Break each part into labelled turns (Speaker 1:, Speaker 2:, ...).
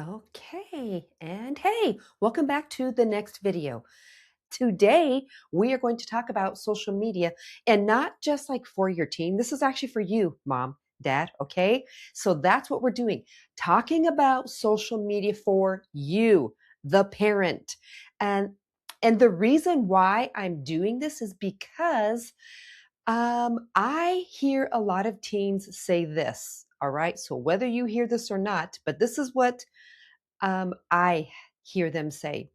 Speaker 1: Okay, and hey, welcome back to the next video. Today, we are going to talk about social media and not just like for your teen. This is actually for you, mom, dad, okay? So that's what we're doing. Talking about social media for you, the parent. And and the reason why I'm doing this is because I hear a lot of teens say this, all right? So whether you hear this or not, but this is what I hear them say,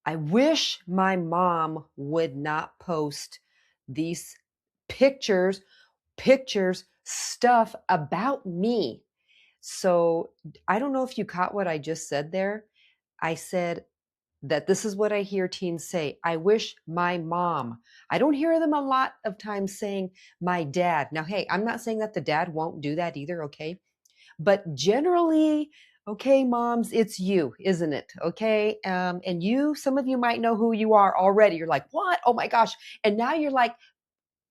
Speaker 1: I wish my mom would not post these pictures, stuff about me. So I don't know if you caught what I just said there. I said that this is what I hear teens say. I wish my mom. I don't hear them a lot of times saying my dad. Now, hey, I'm not saying that the dad won't do that either, okay? But generally, okay, moms, it's you, isn't it? Okay. And some of you might know who you are already. You're like, what? Oh my gosh. And now you're like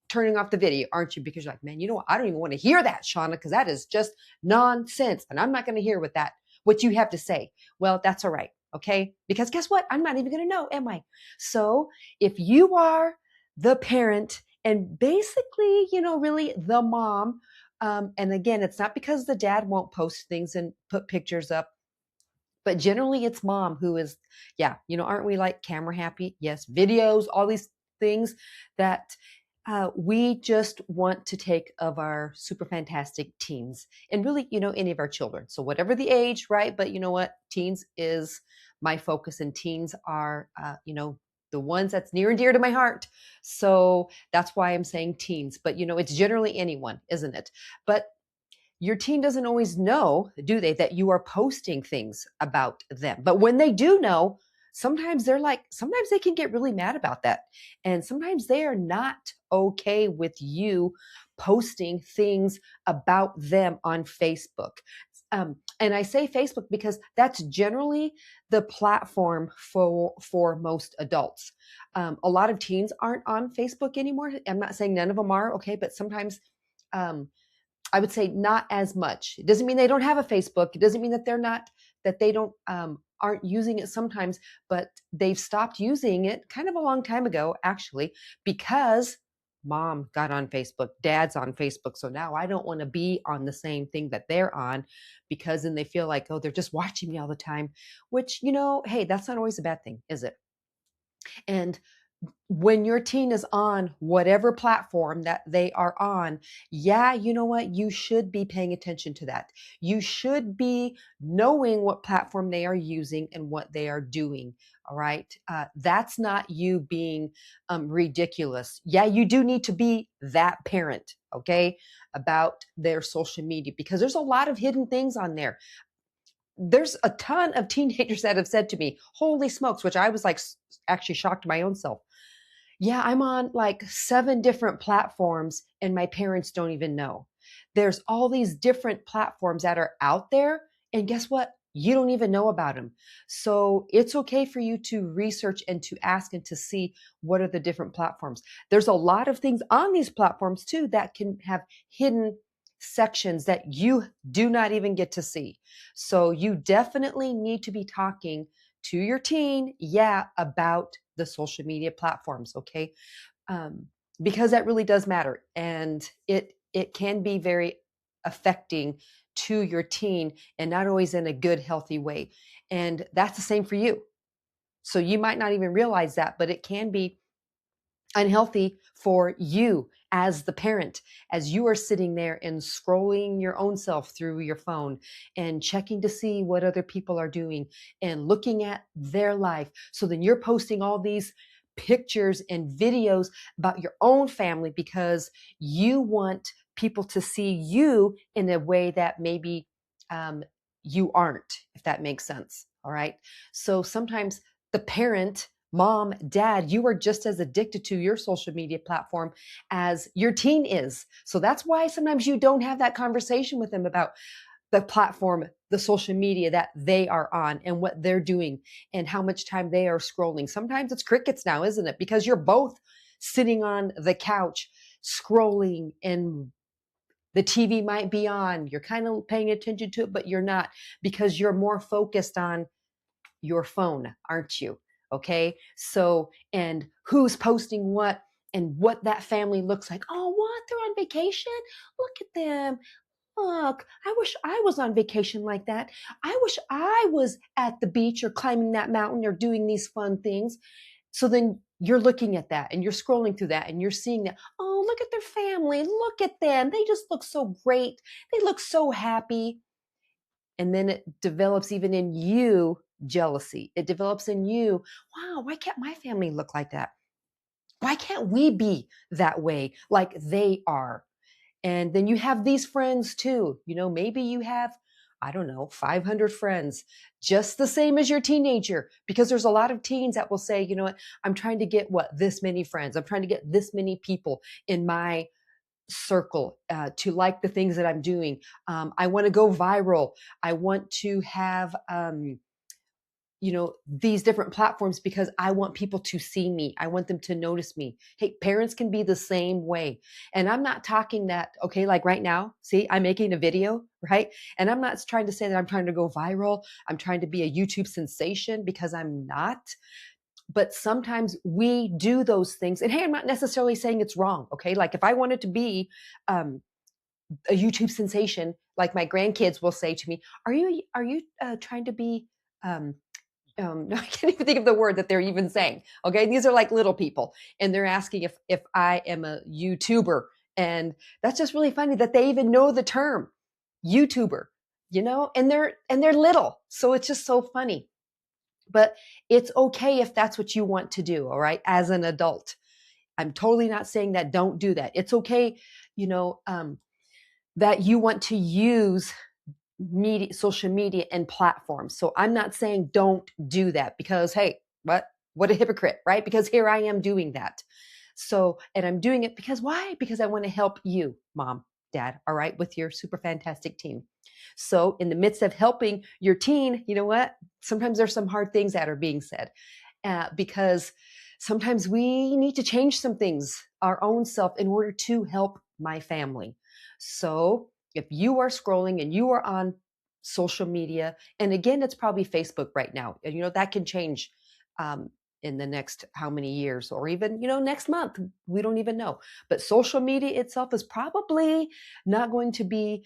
Speaker 1: turning off the video, aren't you? Because you're like, man, you know what? I don't even want to hear that, Shauna, because that is just nonsense. And I'm not going to hear what you have to say. Well, that's all right. Okay. Because guess what? I'm not even going to know, am I? So if you are the parent and basically, really the mom, and again, it's not because the dad won't post things and put pictures up, but generally it's mom who is, yeah, aren't we like camera happy? Yes, videos, all these things that we just want to take of our super fantastic teens and really, any of our children. So whatever the age, right? But you know what? Teens is my focus, and teens are, the ones that's near and dear to my heart. So that's why I'm saying teens, but it's generally anyone, isn't it? But your teen doesn't always know, do they, that you are posting things about them. But when they do know, sometimes sometimes they can get really mad about that. And sometimes they are not okay with you posting things about them on Facebook. And I say Facebook because that's generally the platform for most adults. A lot of teens aren't on Facebook anymore. I'm not saying none of them are, okay, but sometimes um, I would say not as much. It doesn't mean they don't have a Facebook. It doesn't mean that they don't aren't using it sometimes, but they've stopped using it kind of a long time ago, actually, because mom got on Facebook, dad's on Facebook. So now I don't want to be on the same thing that they're on, because then they feel like, oh, they're just watching me all the time, which, hey, that's not always a bad thing, is it? And when your teen is on whatever platform that they are on, yeah, you know what? You should be paying attention to that. You should be knowing what platform they are using and what they are doing. All right. That's not you being ridiculous. Yeah, you do need to be that parent, okay, about their social media, because there's a lot of hidden things on there. There's a ton of teenagers that have said to me, holy smokes, which I was like actually shocked my own self. Yeah, I'm on like 7 different platforms and my parents don't even know. There's all these different platforms that are out there. And guess what? You don't even know about them. So it's okay for you to research and to ask and to see what are the different platforms. There's a lot of things on these platforms too that can have hidden sections that you do not even get to see. So you definitely need to be talking to your teen, yeah, about the social media platforms, okay? Um, because that really does matter, and it can be very affecting to your teen, and not always in a good, healthy way. And that's the same for you. So you might not even realize that, but it can be unhealthy for you as the parent, as you are sitting there and scrolling your own self through your phone and checking to see what other people are doing and looking at their life. So then you're posting all these pictures and videos about your own family because you want people to see you in a way that maybe you aren't, if that makes sense. All right. So sometimes the parent, mom, dad, you are just as addicted to your social media platform as your teen is. So that's why sometimes you don't have that conversation with them about the platform, the social media that they are on and what they're doing and how much time they are scrolling. Sometimes it's crickets now, isn't it? Because you're both sitting on the couch scrolling and The TV might be on. You're kind of paying attention to it, but you're not, because you're more focused on your phone, aren't you? Okay. So, and who's posting what and what that family looks like. Oh, what? They're on vacation? Look at them. Look, I wish I was on vacation like that. I wish I was at the beach or climbing that mountain or doing these fun things. So then you're looking at that and you're scrolling through that and you're seeing that, oh, look at their family. Look at them. They just look so great. They look so happy. And then it develops even in you jealousy. It develops in you, wow, why can't my family look like that? Why can't we be that way like they are? And then you have these friends too. Maybe you have, I don't know, 500 friends, just the same as your teenager, because there's a lot of teens that will say, you know what, I'm trying to get this many friends. I'm trying to get this many people in my circle to like the things that I'm doing. I want to go viral. I want to have, these different platforms because I want people to see me. I want them to notice me. Hey, parents can be the same way. And I'm not talking that, okay, like right now, see, I'm making a video, right? And I'm not trying to say that I'm trying to go viral. I'm trying to be a YouTube sensation, because I'm not. But sometimes we do those things. And hey, I'm not necessarily saying it's wrong, okay? Like if I wanted to be a YouTube sensation, like my grandkids will say to me, are you trying to be, no, I can't even think of the word that they're even saying. Okay. These are like little people, and they're asking if I am a YouTuber. And that's just really funny that they even know the term YouTuber, and they're little. So it's just so funny. But it's okay if that's what you want to do. All right. As an adult, I'm totally not saying that don't do that. It's okay, that you want to use media, social media and platforms. So I'm not saying don't do that, because hey, what a hypocrite, right? Because here I am doing that. So, and I'm doing it because why? Because I want to help you, mom, dad, all right, with your super fantastic teen. So in the midst of helping your teen, you know what? Sometimes there's some hard things that are being said, because sometimes we need to change some things, our own self, in order to help my family. So if you are scrolling and you are on social media, and again, it's probably Facebook right now, and that can change in the next how many years, or even next month, we don't even know. But social media itself is probably not going to be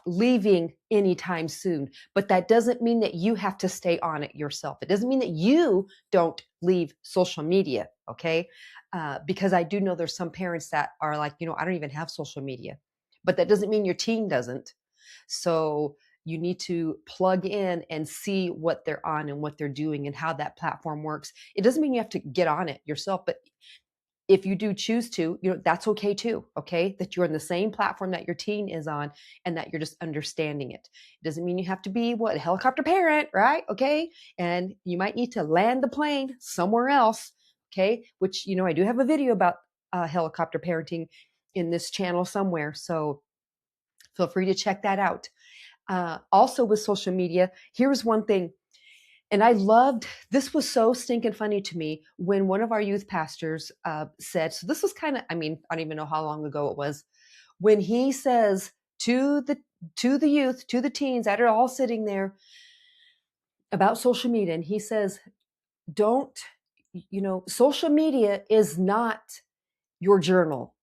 Speaker 1: leaving anytime soon. But that doesn't mean that you have to stay on it yourself. It doesn't mean that you don't leave social media, okay? Because I do know there's some parents that are like, I don't even have social media. But that doesn't mean your teen doesn't. So you need to plug in and see what they're on and what they're doing and how that platform works. It doesn't mean you have to get on it yourself, but if you do choose to, that's okay too. Okay. That you're on the same platform that your teen is on, and that you're just understanding it. It doesn't mean you have to be a helicopter parent, right? Okay. And you might need to land the plane somewhere else. Okay. Which, I do have a video about helicopter parenting in this channel somewhere. So feel free to check that out. Also with social media, here's one thing. And I loved, this was so stinking funny to me when one of our youth pastors said, so this was kind of, I don't even know how long ago it was, when he says to the youth, to the teens that are all sitting there about social media, and he says, don't, social media is not your journal.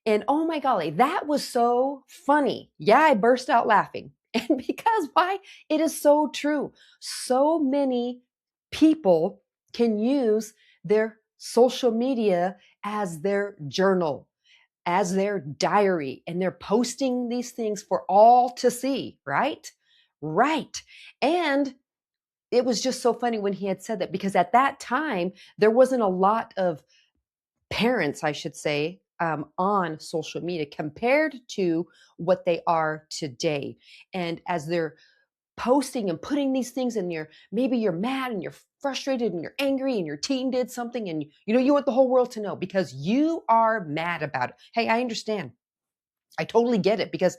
Speaker 1: And oh my golly, that was so funny. Yeah, I burst out laughing. And because why? It is so true. So many people can use their social media as their journal, as their diary, and they're posting these things for all to see, right? Right. And it was just so funny when he had said that, because at that time, there wasn't a lot of parents, I should say, on social media compared to what they are today. And as they're posting and putting these things in maybe you're mad and you're frustrated and you're angry and your teen did something, and you want the whole world to know because you are mad about it. Hey, I understand. I totally get it, because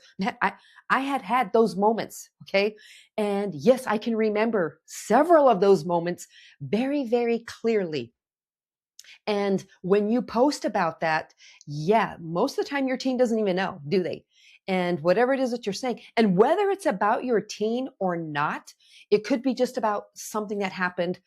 Speaker 1: I had those moments. Okay. And yes, I can remember several of those moments very, very clearly. And when you post about that, yeah, most of the time your teen doesn't even know, do they? and whatever it is that you're saying. And whether it's about your teen or not, it could be just about something that happened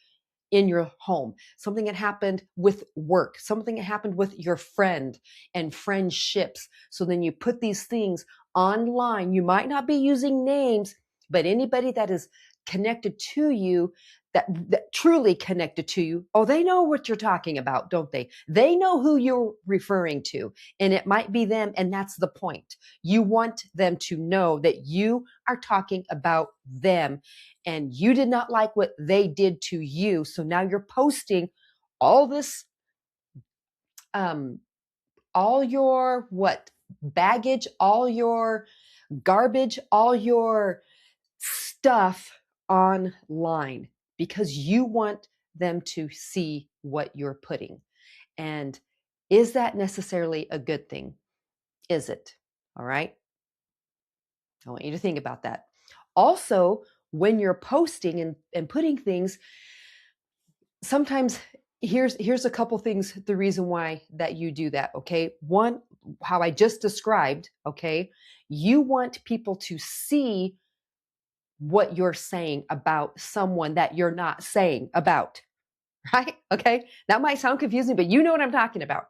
Speaker 1: in your home, something that happened with work, something that happened with your friend and friendships. So then you put these things online. You might not be using names, but anybody that is connected to you, that truly connected to you, oh, they know what you're talking about, don't they? They know who you're referring to, and it might be them. And that's the point. You want them to know that you are talking about them, and you did not like what they did to you. So now you're posting all this, all your baggage, all your garbage, all your stuff online because you want them to see what you're putting. And is that necessarily a good thing? Is it? All right. I want you to think about that. Also, when you're posting and putting things, sometimes here's a couple things, the reason why that you do that. Okay. One, how I just described. Okay. You want people to see what you're saying about someone that you're not saying about, right? Okay. That might sound confusing, but you know what I'm talking about.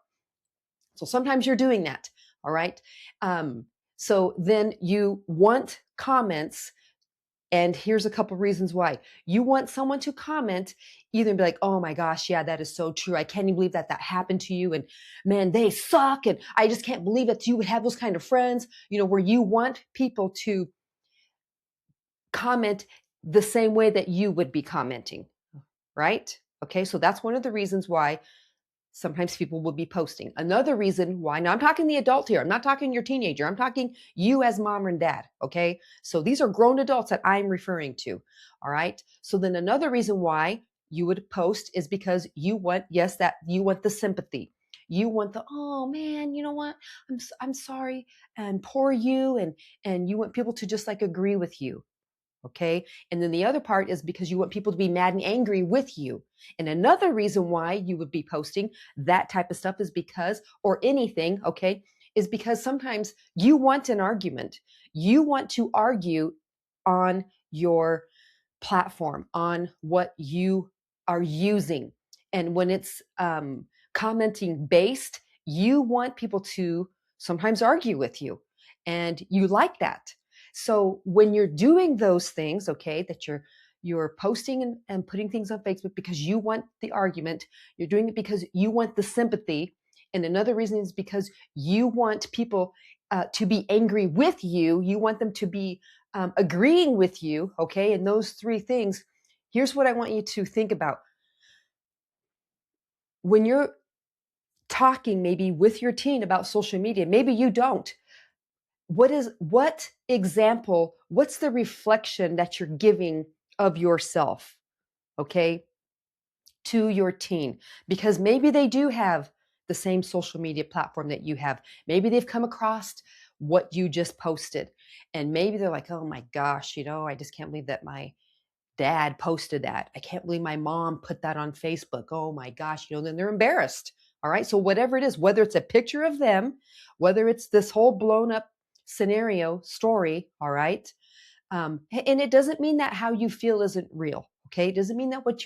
Speaker 1: So sometimes you're doing that. All right. So then you want comments. And here's a couple reasons why. You want someone to comment, either be like, oh my gosh, yeah, that is so true. I can't even believe that happened to you. And man, they suck. And I just can't believe that you would have those kind of friends, where you want people to comment the same way that you would be commenting, right? Okay, so that's one of the reasons why sometimes people will be posting. Another reason why, now I'm talking the adult here, I'm not talking your teenager, I'm talking you as mom and dad, okay? So these are grown adults that I'm referring to, all right? So then another reason why you would post is because you want, yes, that you want the sympathy. You want the, oh man, you know what? I'm sorry, and poor you, and you want people to just like agree with you. Okay. And then the other part is because you want people to be mad and angry with you. And another reason why you would be posting that type of stuff is because, or anything, okay, is because sometimes you want an argument. You want to argue on your platform, on what you are using. And when it's commenting based, you want people to sometimes argue with you. And you like that. So when you're doing those things, okay, that you're posting and putting things on Facebook because you want the argument, you're doing it because you want the sympathy. And another reason is because you want people to be angry with you. You want them to be agreeing with you, okay? And those three things, here's what I want you to think about. When you're talking maybe with your teen about social media, maybe you don't. What example, what's the reflection that you're giving of yourself, okay, to your teen? Because maybe they do have the same social media platform that you have. Maybe they've come across what you just posted, and maybe they're like, oh my gosh, I just can't believe that my dad posted that. I can't believe my mom put that on Facebook. Oh my gosh, then they're embarrassed. All right. So whatever it is, whether it's a picture of them, whether it's this whole blown up scenario story, all right. And it doesn't mean that how you feel isn't real. Okay. It doesn't mean that what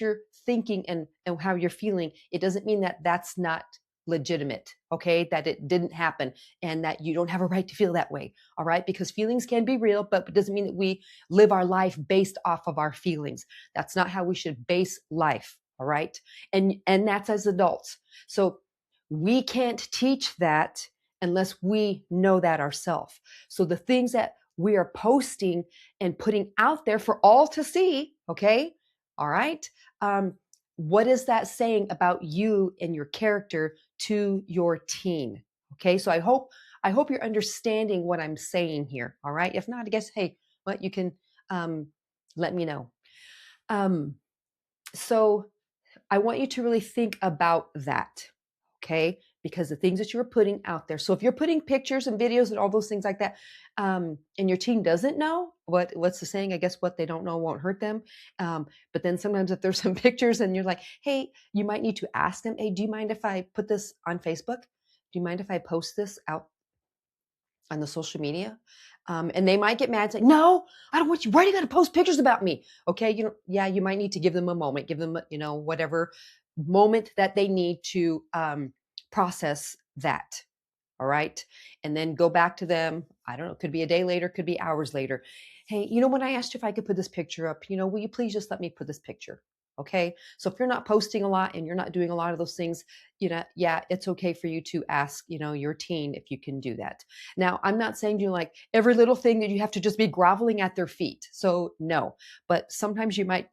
Speaker 1: you're thinking and how you're feeling, it doesn't mean that that's not legitimate. Okay. That it didn't happen and that you don't have a right to feel that way. All right. Because feelings can be real, but it doesn't mean that we live our life based off of our feelings. That's not how we should base life. All right. And that's as adults. So we can't teach that unless we know that ourselves. So the things that we are posting and putting out there for all to see, okay? All right. What is that saying about you and your character to your teen? Okay. So I hope you're understanding what I'm saying here. All right. If not, I guess, hey, you can let me know. So I want you to really think about that. Okay. Because the things that you're putting out there. So if you're putting pictures and videos and all those things like that, and your teen doesn't know what's the saying? I guess what they don't know won't hurt them. But then sometimes if there's some pictures and you're like, hey, you might need to ask them, hey, do you mind if I put this on Facebook? Do you mind if I post this out on the social media. And they might get mad and say, no, I don't want you. Why do you got to post pictures about me? Okay. Yeah, you might need to give them a moment, give them, whatever moment that they need to process that. All right. And then go back to them. I don't know. It could be a day later, could be hours later. Hey, when I asked you if I could put this picture up, will you please just let me put this picture? Okay. So if you're not posting a lot and you're not doing a lot of those things, yeah, it's okay for you to ask, your teen if you can do that. Now, I'm not saying to you like every little thing that you have to just be groveling at their feet. So no, but sometimes you might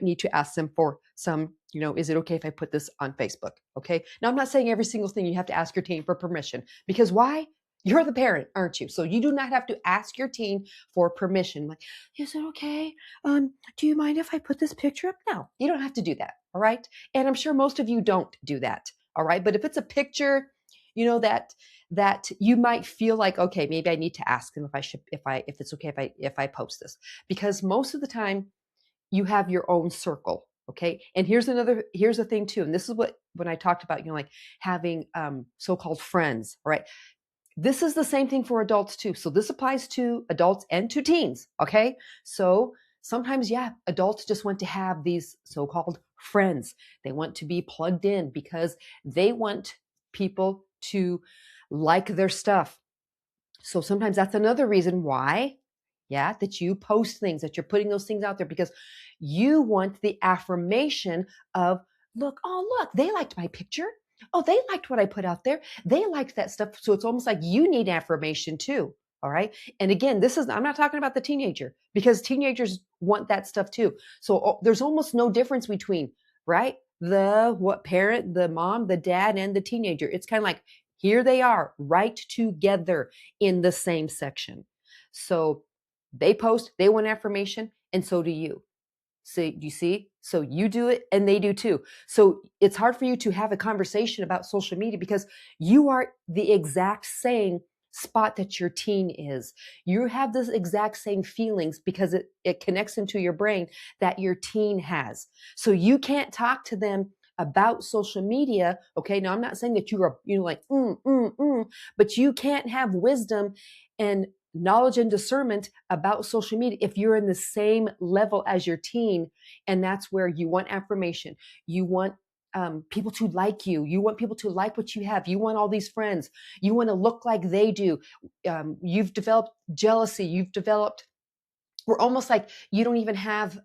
Speaker 1: need to ask them for some, is it okay if I put this on Facebook? Okay. Now, I'm not saying every single thing you have to ask your teen for permission, because why? You're the parent, aren't you? So you do not have to ask your teen for permission. Like, is it okay? Do you mind if I put this picture up? No, you don't have to do that. All right. And I'm sure most of you don't do that. All right. But if it's a picture, that you might feel like, okay, maybe I need to ask them if it's okay if I post this, because most of the time you have your own circle. Okay. And here's the thing too. And this is when I talked about, like having so-called friends, right? This is the same thing for adults too. So this applies to adults and to teens. Okay. So sometimes, yeah, adults just want to have these so-called friends. They want to be plugged in because they want people to like their stuff. So sometimes that's another reason why, yeah, that you post things, that you're putting those things out there, because you want the affirmation of, look, they liked my picture. Oh, they liked what I put out there. They liked that stuff. So it's almost like you need affirmation too. All right. And again, I'm not talking about the teenager, because teenagers want that stuff too. So there's almost no difference between, right? The mom, the dad, and the teenager. It's kind of like, here they are right together in the same section. So they post, they want affirmation, and so do you. So you see, so you do it and they do too. So it's hard for you to have a conversation about social media because you are the exact same spot that your teen is. You have this exact same feelings because it connects into your brain that your teen has. So you can't talk to them about social media. Okay. Now I'm not saying that you are, like, but you can't have wisdom and knowledge and discernment about social media if you're in the same level as your teen. And that's where you want affirmation. You want people to like you. You want people to like what you have. You want all these friends. You want to look like they do. You've developed jealousy. We're almost like you don't even have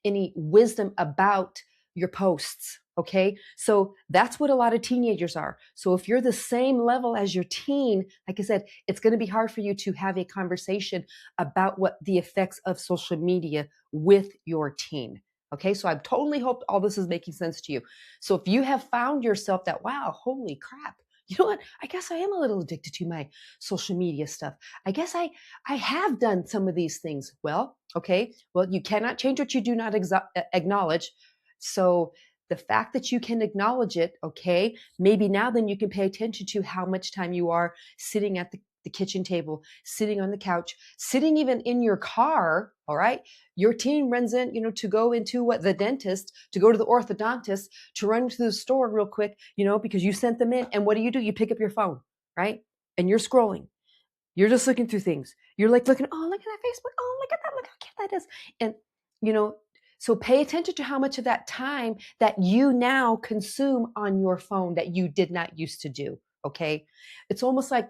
Speaker 1: any wisdom about your posts. Okay. So that's what a lot of teenagers are. So if you're the same level as your teen, like I said, it's going to be hard for you to have a conversation about what the effects of social media with your teen. Okay. So I totally hope all this is making sense to you. So if you have found yourself that, wow, holy crap, you know what? I guess I am a little addicted to my social media stuff. I guess I have done some of these things. Well, okay. Well, you cannot change what you do not acknowledge. So the fact that you can acknowledge it, okay, maybe now then you can pay attention to how much time you are sitting at the kitchen table, sitting on the couch, sitting even in your car. All right. Your teen runs in, to go into the dentist, to go to the orthodontist, to run to the store real quick, because you sent them in. And what do? You pick up your phone, right? And you're scrolling. You're just looking through things. You're like looking, oh, look at that Facebook. Oh, look at that. Look how cute that is. And, so pay attention to how much of that time that you now consume on your phone that you did not used to do. Okay. It's almost like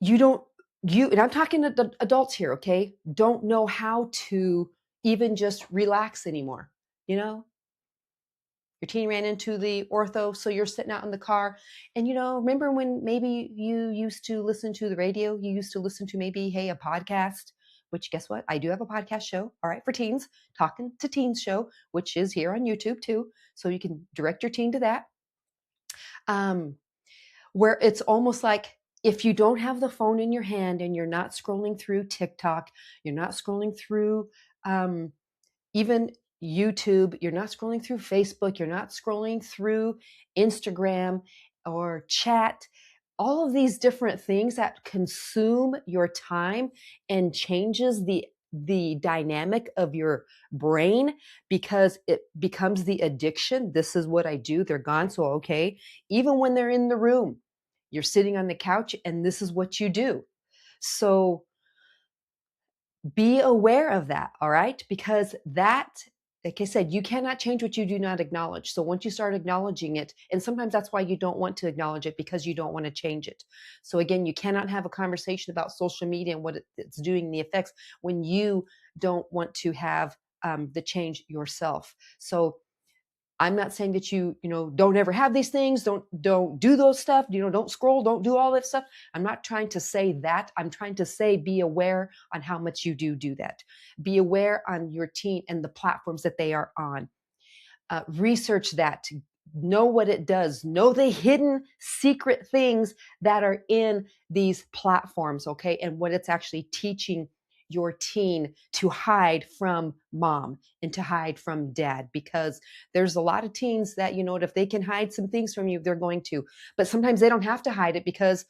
Speaker 1: and I'm talking to the adults here. Okay. Don't know how to even just relax anymore. Your teen ran into the ortho, so you're sitting out in the car. And, remember when maybe you used to listen to the radio? You used to listen to maybe, hey, a podcast, which guess what? I do have a podcast show, all right, for teens, Talkin to Teens show, which is here on YouTube too. So you can direct your teen to that. Where it's almost like if you don't have the phone in your hand and you're not scrolling through TikTok, you're not scrolling through even YouTube, you're not scrolling through Facebook, you're not scrolling through Instagram or chat, all of these different things that consume your time and changes the dynamic of your brain because it becomes the addiction. This is what I do. They're gone. So, okay, even when they're in the room, You're sitting on the couch and this is what you do. So be aware of that, all right? Because that, like I said, you cannot change what you do not acknowledge. So once you start acknowledging it, and sometimes that's why you don't want to acknowledge it, because you don't want to change it. So again, you cannot have a conversation about social media and what it's doing, the effects, when you don't want to have the change yourself. So I'm not saying that you don't ever have these things, don't do those stuff, don't scroll, don't do all that stuff. I'm not trying to say that. I'm trying to say be aware on how much you do that. Be aware on your teen and the platforms that they are on. Research that, know what it does, know the hidden secret things that are in these platforms, okay, and what it's actually teaching your teen to hide from mom and to hide from dad, because there's a lot of teens that, if they can hide some things from you, they're going to. But sometimes they don't have to hide it because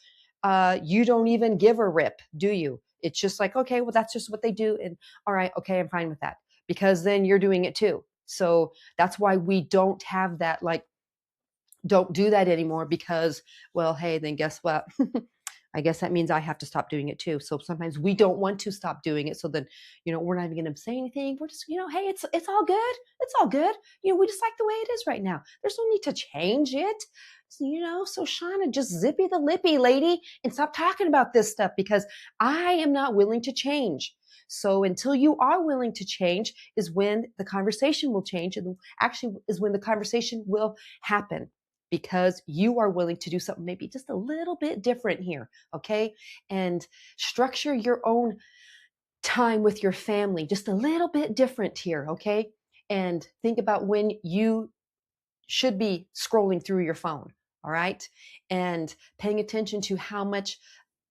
Speaker 1: you don't even give a rip, do you? It's just like, okay, well, that's just what they do. And all right, okay, I'm fine with that, because then you're doing it too. So that's why we don't have that, like, don't do that anymore, because, well, hey, then guess what? I guess that means I have to stop doing it too. So sometimes we don't want to stop doing it. So then, we're not even going to say anything. We're just, hey, it's all good. It's all good. We just like the way it is right now. There's no need to change it. So Shauna, just zippy the lippy, lady, and stop talking about this stuff, because I am not willing to change. So until you are willing to change is when the conversation will change, and actually is when the conversation will happen, because you are willing to do something maybe just a little bit different here, okay? And structure your own time with your family just a little bit different here, okay? And think about when you should be scrolling through your phone, all right? And paying attention to how much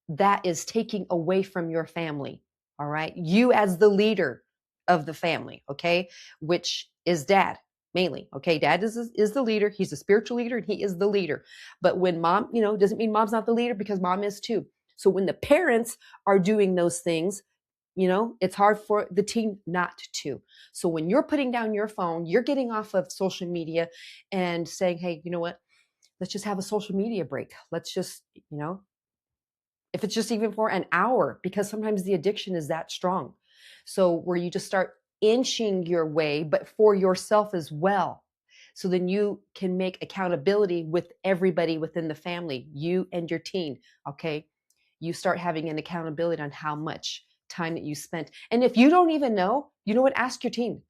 Speaker 1: that is taking away from your family, all right? You as the leader of the family, okay? Which is dad mainly, okay? Dad is the leader. He's a spiritual leader and he is the leader. But when mom, doesn't mean mom's not the leader, because mom is too. So when the parents are doing those things, it's hard for the teen not to. So when you're putting down your phone, you're getting off of social media and saying, hey, you know what? Let's just have a social media break. Let's just, if it's just even for an hour, because sometimes the addiction is that strong. So where you just start inching your way, but for yourself as well. So then you can make accountability with everybody within the family, you and your teen, okay? You start having an accountability on how much time that you spent. And if you don't even know, you know what? Ask your teen.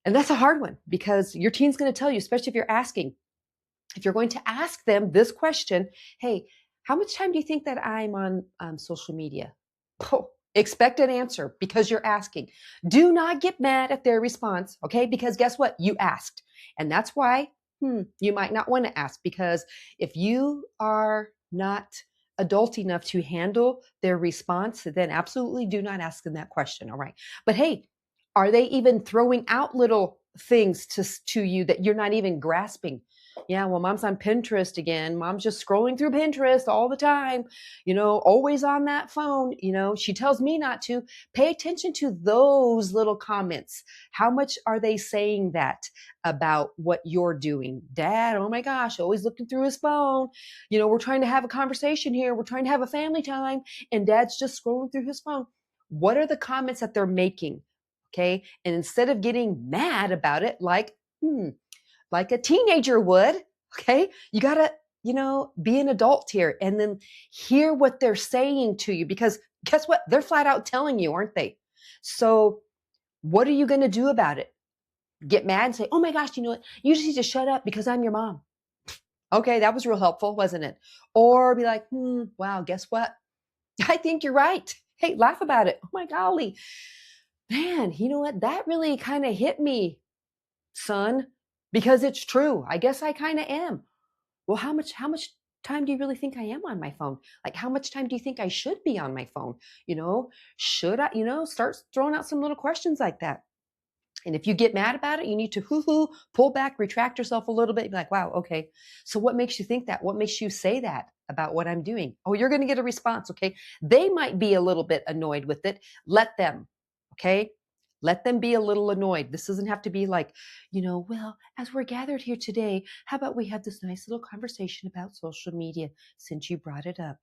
Speaker 1: And that's a hard one, because your teen's going to tell you, especially if you're asking. If you're going to ask them this question, hey, how much time do you think that I'm on social media? Oh, expect an answer, because you're asking. Do not get mad at their response, okay? Because guess what? You asked. And that's why you might not want to ask, because if you are not adult enough to handle their response, then absolutely do not ask them that question, all right? But hey, are they even throwing out little things to you that you're not even grasping? Yeah, well, mom's on Pinterest again. Mom's just scrolling through Pinterest all the time, always on that phone. She tells me not to. Pay attention to those little comments. How much are they saying that about what you're doing? Dad, oh my gosh, always looking through his phone. We're trying to have a conversation here. We're trying to have a family time, and dad's just scrolling through his phone. What are the comments that they're making? Okay. And instead of getting mad about it, like a teenager would, okay? You got to, be an adult here and then hear what they're saying to you, because guess what? They're flat out telling you, aren't they? So what are you going to do about it? Get mad and say, oh my gosh, you know what? You just need to shut up because I'm your mom. Okay, that was real helpful, wasn't it? Or be like, wow, guess what? I think you're right. Hey, laugh about it. Oh my golly. Man, you know what? That really kind of hit me, son, because it's true. I guess I kind of am. Well, how much time do you really think I am on my phone? Like, how much time do you think I should be on my phone? Should I, start throwing out some little questions like that. And if you get mad about it, you need to pull back, retract yourself a little bit. Be like, wow, okay. So what makes you think that? What makes you say that about what I'm doing? Oh, you're going to get a response. Okay. They might be a little bit annoyed with it. Let them. Okay. Let them be a little annoyed. This doesn't have to be like, well, as we're gathered here today, how about we have this nice little conversation about social media since you brought it up?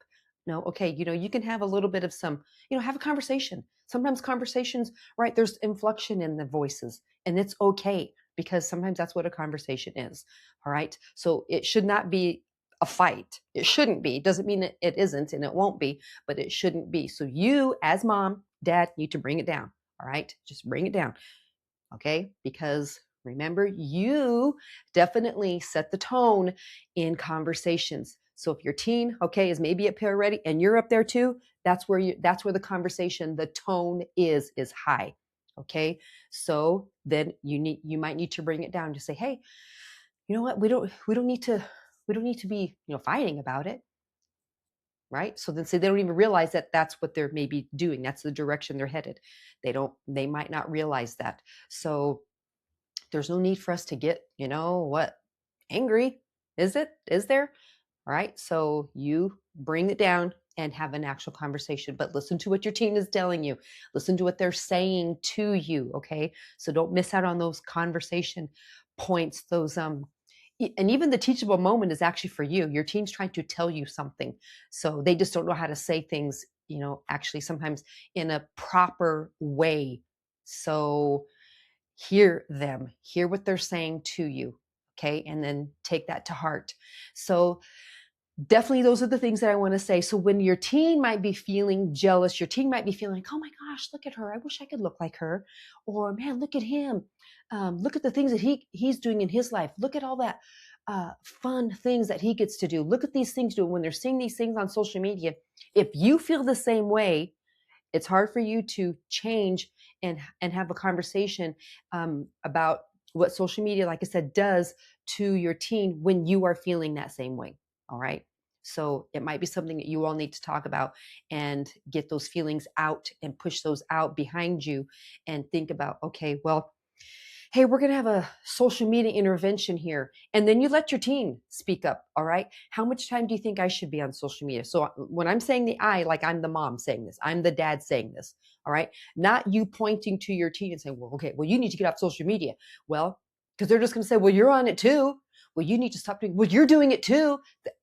Speaker 1: No, okay, you can have a little bit of some, have a conversation. Sometimes conversations, right, there's inflection in the voices, and it's okay because sometimes that's what a conversation is. All right. So it should not be a fight. It shouldn't be. It doesn't mean it isn't, and it won't be, but it shouldn't be. So you, as mom, dad, need to bring it down. All right. Just bring it down. Okay. Because remember, you definitely set the tone in conversations. So if your teen, okay, is maybe up here already and you're up there too, that's where the conversation, the tone is high. Okay. So then you might need to bring it down to say, hey, you know what? We don't need to be, fighting about it. Right. So then say they don't even realize that that's what they're maybe doing. That's the direction they're headed. They might not realize that. So there's no need for us to get, angry. Is there? All right. So you bring it down and have an actual conversation, but listen to what your teen is telling you. Listen to what they're saying to you. Okay. So don't miss out on those conversation points, and even the teachable moment is actually for you. Your teen's trying to tell you something. So they just don't know how to say things, actually sometimes in a proper way. So hear them, hear what they're saying to you. Okay. And then take that to heart. So definitely those are the things that I want to say. So when your teen might be feeling jealous, your teen might be feeling like, oh my gosh, look at her. I wish I could look like her. Or man, look at him. Look at the things that he's doing in his life. Look at all that fun things that he gets to do. Look at these things doing when they're seeing these things on social media. If you feel the same way, it's hard for you to change and have a conversation about what social media, like I said, does to your teen when you are feeling that same way. All right. So it might be something that you all need to talk about and get those feelings out and push those out behind you and think about, okay, well, hey, we're going to have a social media intervention here. And then you let your teen speak up. All right. How much time do you think I should be on social media? So when I'm saying the I, like I'm the mom saying this, I'm the dad saying this. All right. Not you pointing to your teen and saying, well, okay, well, you need to get off social media. Well, because they're just going to say, well, you're on it too. Well, you need to stop doing, well, you're doing it too.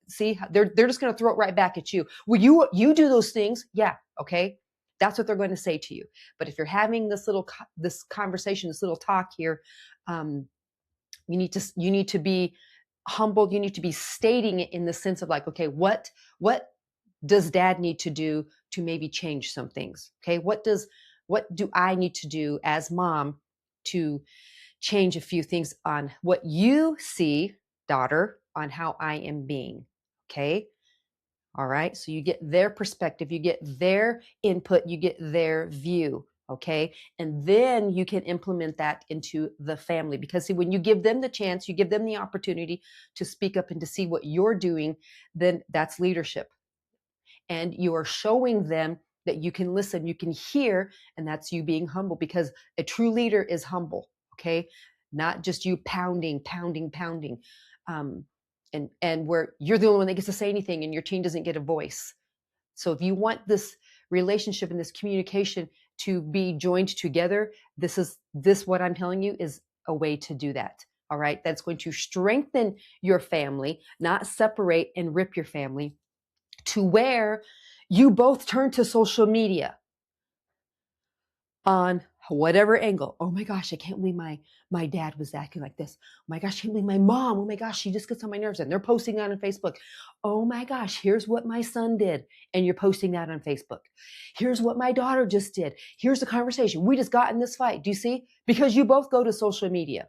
Speaker 1: See, they're just going to throw it right back at you. Well, you do those things. Yeah. Okay. That's what they're going to say to you. But if you're having this conversation, this little talk here, you need to be humbled. You need to be stating it in the sense of like, okay, what does dad need to do to maybe change some things? Okay, what do I need to do as mom to change a few things on what you see, daughter, on how I am being? Okay. All right. So you get their perspective, you get their input, you get their view. Okay. And then you can implement that into the family because see, when you give them the chance, you give them the opportunity to speak up and to see what you're doing, then that's leadership. And you are showing them that you can listen, you can hear, and that's you being humble because a true leader is humble. Okay. Not just you pounding. And where you're the only one that gets to say anything and your team doesn't get a voice. So if you want this relationship and this communication to be joined together, this what I'm telling you is a way to do that. All right. That's going to strengthen your family, not separate and rip your family to where you both turn to social media on whatever angle. Oh my gosh, I can't believe my dad was acting like this. Oh my gosh, I can't believe my mom. Oh my gosh, she just gets on my nerves. And they're posting that on Facebook. Oh my gosh, here's what my son did. And you're posting that on Facebook. Here's what my daughter just did. Here's the conversation. We just got in this fight. Do you see? Because you both go to social media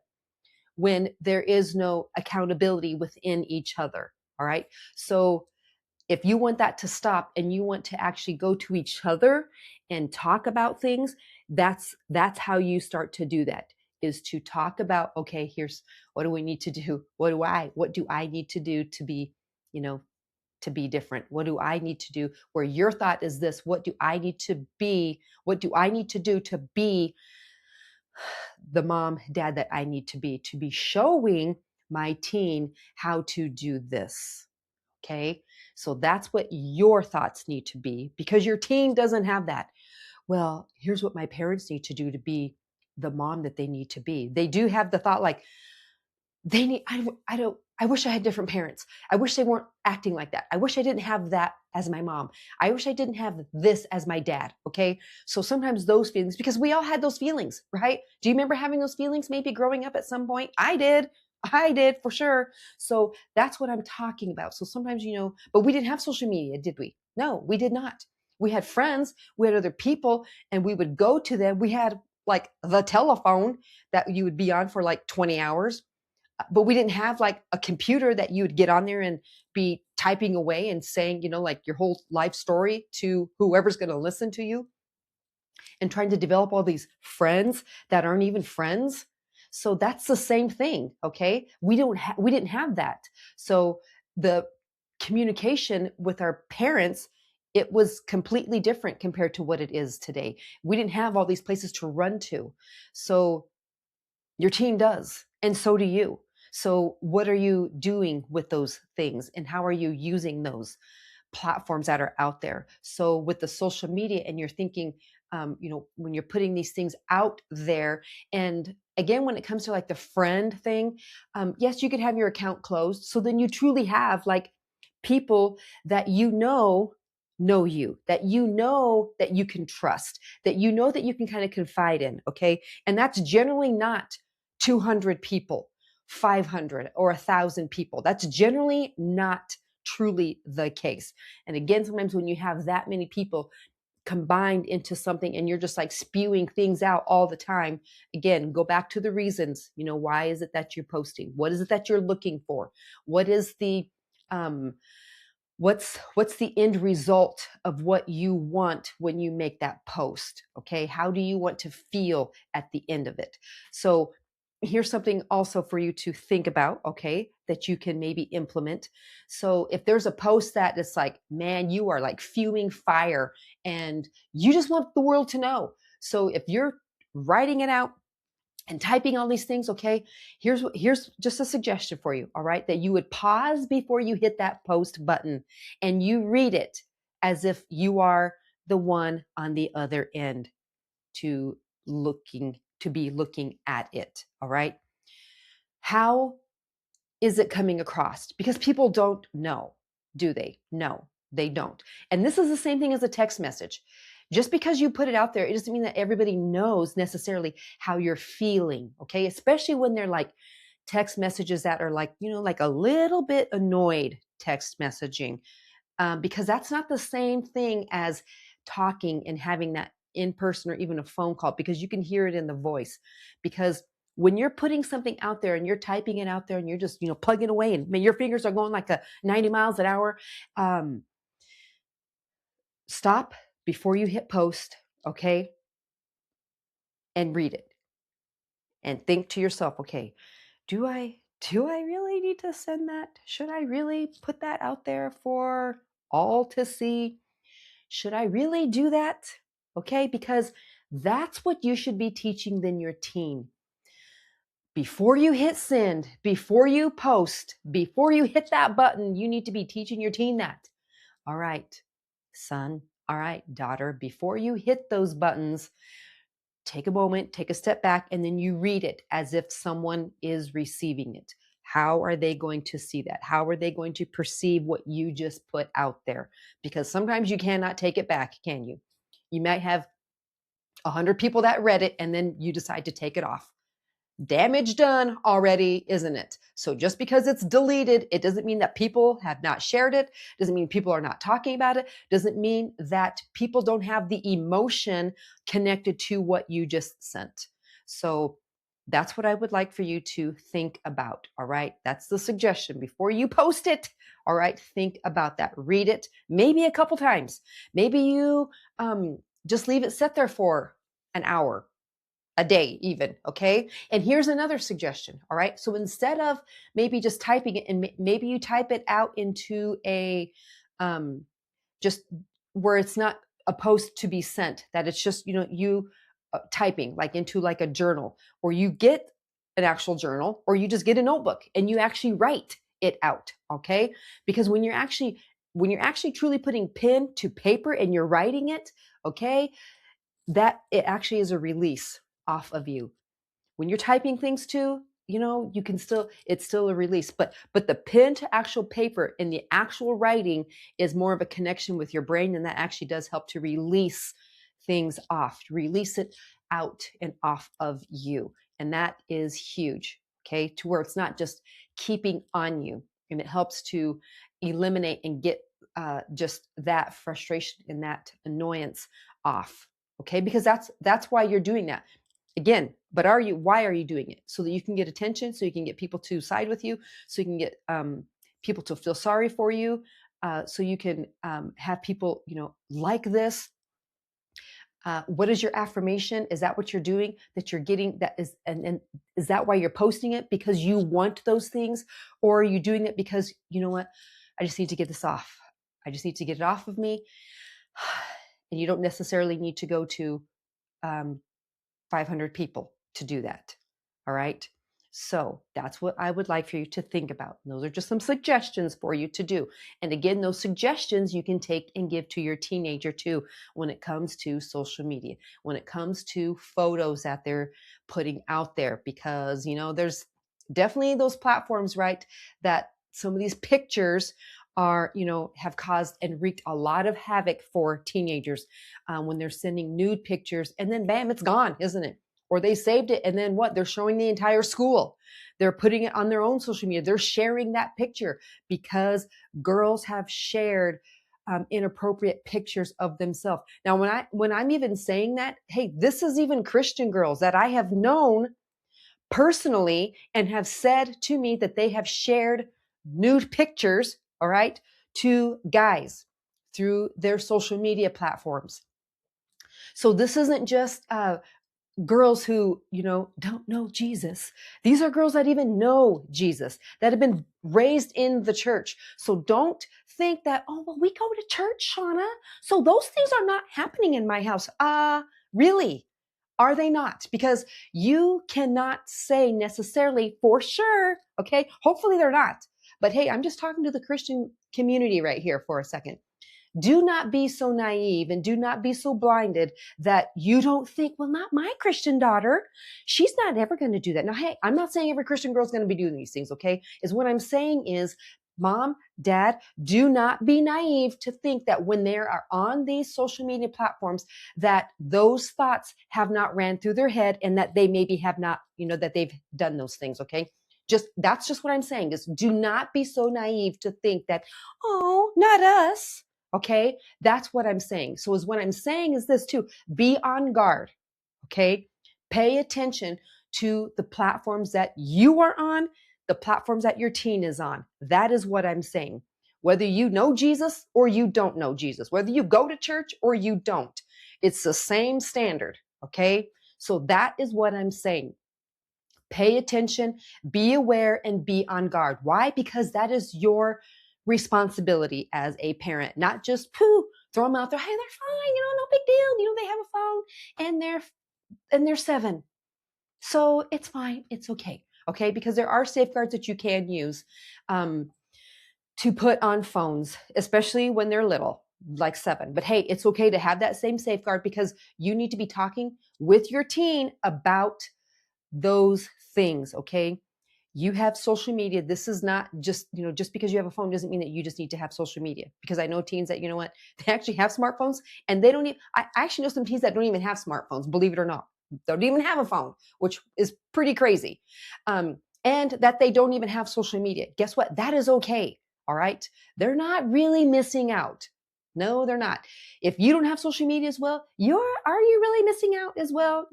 Speaker 1: when there is no accountability within each other. All right. So if you want that to stop and you want to actually go to each other and talk about things, that's how you start to do that, is to talk about, okay, here's what do we need to do? What do I need to do to be, to be different? What do I need to do? Where your thought is this, what do I need to be? What do I need to do to be the mom, dad that I need to be showing my teen how to do this? Okay. So that's what your thoughts need to be because your teen doesn't have that. Well, here's what my parents need to do to be the mom that they need to be. They do have the thought like, they need, I wish I had different parents. I wish they weren't acting like that. I wish I didn't have that as my mom. I wish I didn't have this as my dad. Okay. So sometimes those feelings, because we all had those feelings, right? Do you remember having those feelings maybe growing up at some point? I did. I did for sure. So that's what I'm talking about. So sometimes, but we didn't have social media, did we? No, we did not. We had friends, we had other people, and we would go to them. We had like the telephone that you would be on for like 20 hours, but we didn't have like a computer that you would get on there and be typing away and saying, like your whole life story to whoever's going to listen to you, and trying to develop all these friends that aren't even friends. So that's the same thing. Okay. We didn't have that. So the communication with our parents, it was completely different compared to what it is today. We didn't have all these places to run to. So your teen does, and so do you. So what are you doing with those things, and how are you using those platforms that are out there? So with the social media, and you're thinking, when you're putting these things out there, and again, when it comes to like the friend thing, yes, you could have your account closed. So then you truly have like people that know you, that that you can trust, that that you can kind of confide in. Okay. And that's generally not 200 people, 500 or 1,000 people. That's generally not truly the case. And again, sometimes when you have that many people combined into something and you're just like spewing things out all the time, again, go back to the reasons. Why is it that you're posting? What is it that you're looking for? What is the what's the end result of what you want when you make that post? Okay, how do you want to feel at the end of it? So here's something also for you to think about, okay, that you can maybe implement. So if there's a post that is like, man, you are like fuming fire and you just want the world to know. So if you're writing it out and typing all these things, okay, here's just a suggestion for you, all right, that you would pause before you hit that post button and you read it as if you are the one on the other end to be looking at it, all right? How is it coming across? Because people don't know, do they? No, they don't. And this is the same thing as a text message. Just because you put it out there, it doesn't mean that everybody knows necessarily how you're feeling, okay? Especially when they're like text messages that are like, like a little bit annoyed text messaging, because that's not the same thing as talking and having that in person or even a phone call, because you can hear it in the voice. Because when you're putting something out there and you're typing it out there and you're just plugging away and your fingers are going like a 90 miles an hour, stop before you hit post, okay, and read it and think to yourself, okay, do I really need to send that? Should I really put that out there for all to see? Should I really do that? Okay, because that's what you should be teaching then your teen. Before you hit send, before you post, before you hit that button, you need to be teaching your teen that. All right, son, all right, daughter, before you hit those buttons, take a moment, take a step back, and then you read it as if someone is receiving it. How are they going to see that? How are they going to perceive what you just put out there? Because sometimes you cannot take it back, can you? You might have 100 people that read it and then you decide to take it off. Damage done already, isn't it? So just because it's deleted, it doesn't mean that people have not shared it, doesn't mean people are not talking about it, doesn't mean that people don't have the emotion connected to what you just sent. So that's what I would like for you to think about, all right? That's the suggestion. Before you post it, all right, think about that. Read it maybe a couple times. Maybe you just leave it set there for an hour, a day even, okay? And here's another suggestion, all right? So instead of maybe just typing it, and maybe you type it out into a, just where it's not a post to be sent, that it's just, you typing like into like a journal, or you get an actual journal, or you just get a notebook and you actually write it out, okay? Because when you're actually truly putting pen to paper and you're writing it, okay, that it actually is a release. off of you. When you're typing things too, you can still, it's still a release, but the pen to actual paper and the actual writing is more of a connection with your brain, and that actually does help to release things off, release it out and off of you. And that is huge, okay, to where it's not just keeping on you, and it helps to eliminate and get just that frustration and that annoyance off, okay, because that's why you're doing that. Again, but why are you doing it? So that you can get attention, so you can get people to side with you, so you can get people to feel sorry for you, so you can have people, like this. What is your affirmation? Is that what you're doing that you're getting? That is, and is that why you're posting it? Because you want those things? Or are you doing it because, you know what? I just need to get this off. I just need to get it off of me. And you don't necessarily need to go to 500 people to do that. All right. So that's what I would like for you to think about. And those are just some suggestions for you to do. And again, those suggestions you can take and give to your teenager too, when it comes to social media, when it comes to photos that they're putting out there, because, there's definitely those platforms, right, that some of these pictures are, have caused and wreaked a lot of havoc for teenagers when they're sending nude pictures, and then bam, it's gone, isn't it? Or they saved it, and then what? They're showing the entire school. They're putting it on their own social media. They're sharing that picture because girls have shared inappropriate pictures of themselves. Now, when I'm even saying that, hey, this is even Christian girls that I have known personally and have said to me that they have shared nude pictures, all right, to guys through their social media platforms. So this isn't just girls who, don't know Jesus. These are girls that even know Jesus, that have been raised in the church. So don't think that, oh, well, we go to church, Shauna, so those things are not happening in my house. Really? Are they not? Because you cannot say necessarily for sure, okay? Hopefully they're not. But hey, I'm just talking to the Christian community right here for a second. Do not be so naive and do not be so blinded that you don't think, well, not my Christian daughter. She's not ever going to do that. Now, hey, I'm not saying every Christian girl is going to be doing these things, okay? Is what I'm saying is, mom, dad, do not be naive to think that when they are on these social media platforms, that those thoughts have not ran through their head and that they maybe have not, that they've done those things, okay? That's just what I'm saying is, do not be so naive to think that, oh, not us. Okay, that's what I'm saying. So what I'm saying is this too, be on guard. Okay, pay attention to the platforms that you are on, the platforms that your teen is on. That is what I'm saying. Whether you know Jesus or you don't know Jesus, whether you go to church or you don't, it's the same standard. Okay, so that is what I'm saying. Pay attention, be aware, and be on guard. Why? Because that is your responsibility as a parent, not just throw them out there. Hey, they're fine, no big deal. They have a phone and they're 7. So it's fine. It's okay. Okay. Because there are safeguards that you can use to put on phones, especially when they're little, like 7. But hey, it's okay to have that same safeguard because you need to be talking with your teen about those things. Okay. You have social media. This is not just, just because you have a phone doesn't mean that you just need to have social media, because I know teens that, they actually have smartphones and they don't even, I actually know some teens that don't even have smartphones, believe it or not. Don't even have a phone, which is pretty crazy. And that they don't even have social media. Guess what? That is okay. All right. They're not really missing out. No, they're not. If you don't have social media as well, are you really missing out as well?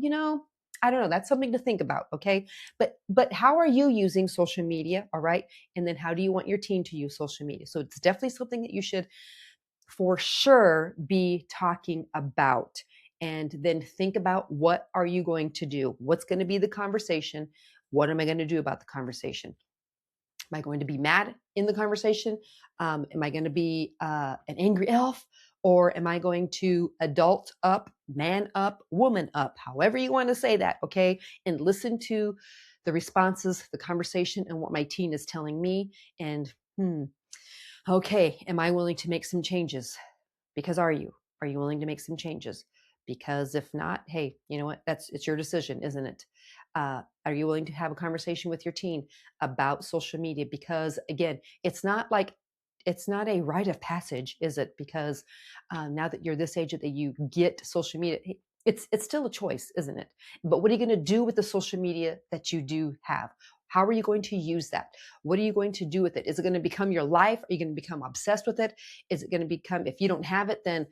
Speaker 1: I don't know. That's something to think about. Okay. But how are you using social media? All right. And then how do you want your teen to use social media? So it's definitely something that you should for sure be talking about. And then think about, what are you going to do? What's going to be the conversation? What am I going to do about the conversation? Am I going to be mad in the conversation? Am I going to be an angry elf? Or am I going to adult up, man up, woman up, however you want to say that, okay? And listen to the responses, the conversation, and what my teen is telling me. And, okay, am I willing to make some changes? Because are you? Are you willing to make some changes? Because if not, hey, you know what? It's your decision, isn't it? Are you willing to have a conversation with your teen about social media? Because again, it's not a rite of passage, is it? Because now that you're this age that you get social media, it's still a choice, isn't it? But what are you going to do with the social media that you do have? How are you going to use that? What are you going to do with it? Is it going to become your life? Are you going to become obsessed with it? Is it going to become, if you don't have it, then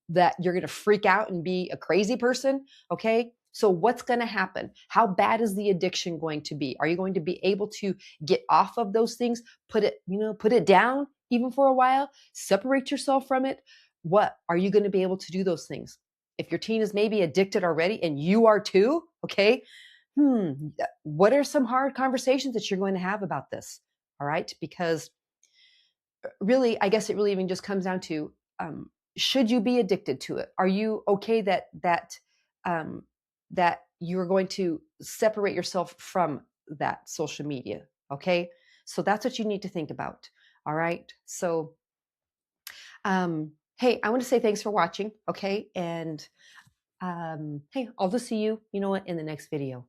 Speaker 1: that you're going to freak out and be a crazy person? Okay. So what's going to happen? How bad is the addiction going to be? Are you going to be able to get off of those things? Put it down even for a while, separate yourself from it. What are you going to be able to do those things? If your teen is maybe addicted already and you are too, okay, what are some hard conversations that you're going to have about this? All right. Because really, I guess it really even just comes down to, should you be addicted to it? Are you okay um, that you're going to separate yourself from that social media? Okay. So that's what you need to think about. All right. So, hey, I want to say thanks for watching. Okay. And hey, I'll just see you, you know what, in the next video.